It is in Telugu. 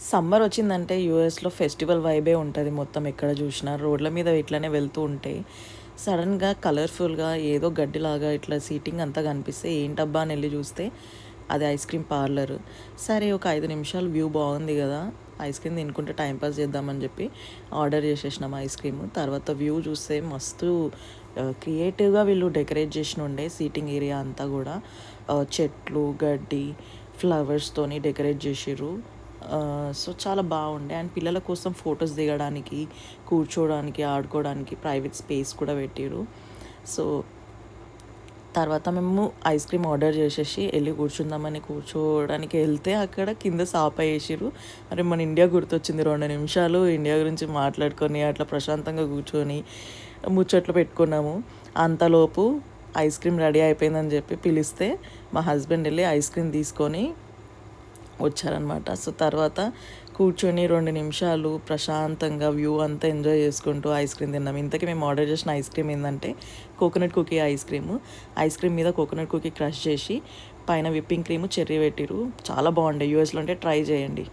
సమ్మర్ వచ్చిందంటే యూఎస్లో ఫెస్టివల్ వైబే ఉంటుంది మొత్తం. ఎక్కడ చూసినా రోడ్ల మీద ఇట్లనే వెళ్తూ ఉంటే సడన్గా కలర్ఫుల్గా ఏదో గడ్డిలాగా ఇట్లా సీటింగ్ అంతా కనిపిస్తే ఏంటబ్బా అని వెళ్ళి చూస్తే అది ఐస్ క్రీమ్ పార్లర్. సరే ఒక 5 నిమిషాలు వ్యూ బాగుంది కదా, ఐస్ క్రీమ్ తినుకుంటే టైంపాస్ చేద్దామని చెప్పి ఆర్డర్ చేసేసినాం ఐస్ క్రీమ్. తర్వాత వ్యూ చూస్తే మస్తు క్రియేటివ్గా వీళ్ళు డెకరేట్ చేసిన ఉండే సీటింగ్ ఏరియా అంతా కూడా. చెట్లు గడ్డి ఫ్లవర్స్తోని డెకరేట్ చేసిర్రు. సో చాలా బాగుండే. అండ్ పిల్లల కోసం ఫొటోస్ దిగడానికి, కూర్చోడానికి, ఆడుకోవడానికి ప్రైవేట్ స్పేస్ కూడా పెట్టిరు. సో తర్వాత మేము ఐస్ క్రీమ్ ఆర్డర్ చేసేసి వెళ్ళి కూర్చుందామని కూర్చోవడానికి వెళ్తే అక్కడ కింద సాప వేసిరు. అరే మన ఇండియా గుర్తొచ్చింది. 2 నిమిషాలు ఇండియా గురించి మాట్లాడుకొని అట్లా ప్రశాంతంగా కూర్చొని ముచ్చట్లు పెట్టుకున్నాము. అంతలోపు ఐస్ క్రీమ్ రెడీ అయిపోయిందని చెప్పి పిలిస్తే మా హస్బెండ్ వెళ్ళి ఐస్ క్రీమ్ తీసుకొని వచ్చారనమాట. సో తర్వాత కూర్చొని 2 నిమిషాలు ప్రశాంతంగా వ్యూ అంతా ఎంజాయ్ చేసుకుంటూ ఐస్ క్రీమ్ తిన్నాం. ఇంతకీ మేము ఆర్డర్ చేసిన ఐస్ క్రీమ్ ఏంటంటే coconut cookie ice cream. Ice cream మీద కోకోనట్ కుకీ క్రష్ చేసి పైన విప్పింగ్ క్రీము చెర్రీ పెట్టిరు. చాలా బాగుండే. యూఎస్లో ఉంటే ట్రై చేయండి.